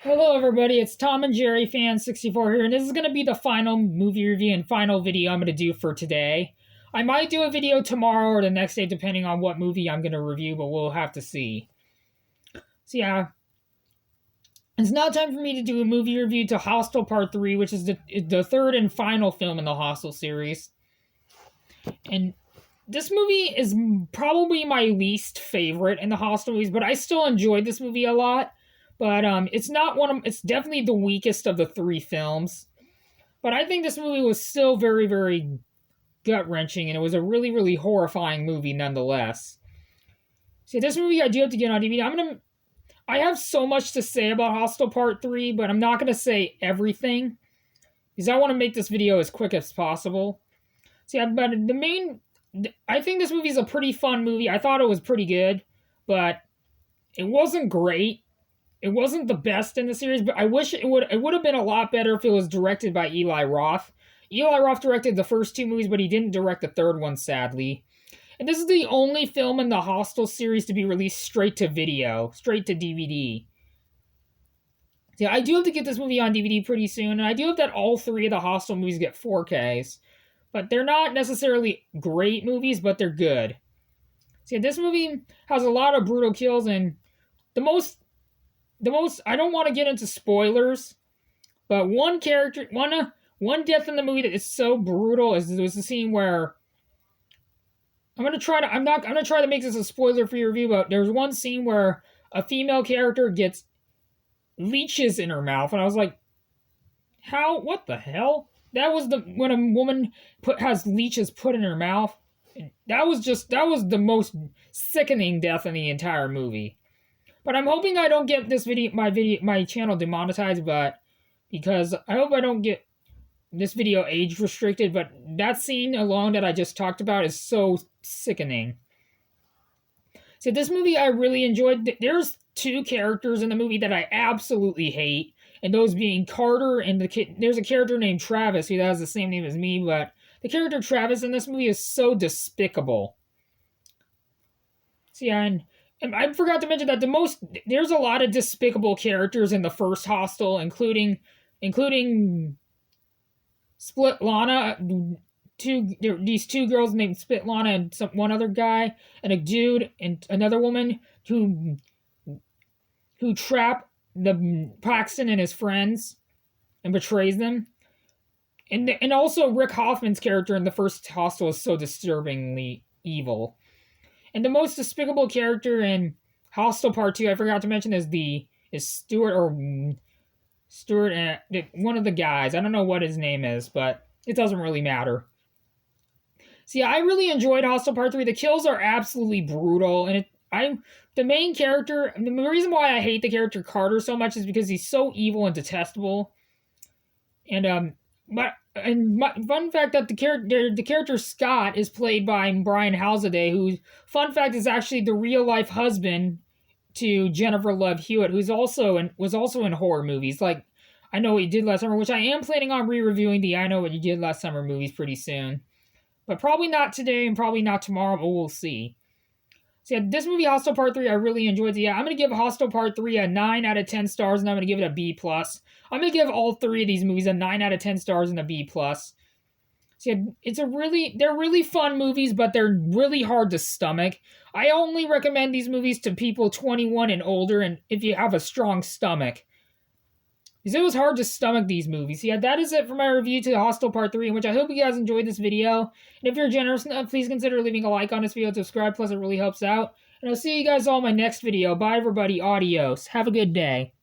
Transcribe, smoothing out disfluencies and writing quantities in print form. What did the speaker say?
Hello everybody, it's Tom and Jerry Fan 64 here, and this is going to be the final movie review and final video I'm going to do for today. I might do a video tomorrow or the next day depending on what movie I'm going to review, but we'll have to see. So yeah, it's now time for me to do a movie review to Hostel Part 3, which is the third and final film in the Hostel series. And this movie is probably my least favorite in the Hostel movies, but I still enjoyed this movie a lot. But it's not one of it's definitely the weakest of the three films. But I think this movie was still very, very gut wrenching, and it was a really, really horrifying movie nonetheless. See, this movie I do have to get on DVD. I have so much to say about Hostel Part 3, but I'm not gonna say everything. Because I want to make this video as quick as possible. See, but I think this movie is a pretty fun movie. I thought it was pretty good, but it wasn't great. It wasn't the best in the series, but I wish it would have been a lot better if it was directed by Eli Roth. Eli Roth directed the first two movies, but he didn't direct the third one, sadly. And this is the only film in the Hostel series to be released straight to video, straight to DVD. Yeah, I do have to get this movie on DVD pretty soon, and I do hope that all three of the Hostel movies get 4Ks. But they're not necessarily great movies, but they're good. See, this movie has a lot of brutal kills, and the most I don't want to get into spoilers, but one death in the movie that is so brutal is there was a scene where I'm gonna try to make this a spoiler for your review, but there's one scene where a female character gets leeches in her mouth, and I was like, what the hell? That was when a woman has leeches put in her mouth. That was the most sickening death in the entire movie. But I'm hoping I don't get my channel demonetized, but because I hope I don't get this video age restricted, but that scene alone that I just talked about is so sickening. So this movie I really enjoyed. There's two characters in the movie that I absolutely hate, and those being Carter and there's a character named Travis who has the same name as me, but the character Travis in this movie is so despicable. See, and I forgot to mention that there's a lot of despicable characters in the first Hostel, including Split Lana, these two girls named Split Lana and one other guy, and a dude and another woman who trap the Paxton and his friends and betrays them. And also Rick Hoffman's character in the first Hostel is so disturbingly evil. And the most despicable character in Hostel Part 2, I forgot to mention, is Stuart and one of the guys. I don't know what his name is, but it doesn't really matter. See, I really enjoyed Hostel Part 3. The kills are absolutely brutal, and the main character, the reason why I hate the character Carter so much is because he's so evil and detestable. And fun fact that the character Scott is played by Brian Halzaday, who, fun fact, is actually the real life husband to Jennifer Love Hewitt, was also in horror movies. Like I Know What You Did Last Summer, which I am planning on re-reviewing the I Know What You Did Last Summer movies pretty soon, but probably not today and probably not tomorrow, but we'll see. So yeah, this movie Hostel Part 3 I really enjoyed. Yeah, I'm gonna give Hostel Part 3 a 9 out of 10 stars, and I'm gonna give it a B+. I'm gonna give all three of these movies a 9 out of 10 stars and a B+. So yeah, they're really fun movies, but they're really hard to stomach. I only recommend these movies to people 21 and older, and if you have a strong stomach. Because it was hard to stomach these movies. Yeah, that is it for my review to Hostel Part 3, in which I hope you guys enjoyed this video. And if you're generous enough, please consider leaving a like on this video and subscribe, plus it really helps out. And I'll see you guys all in my next video. Bye everybody, adios. Have a good day.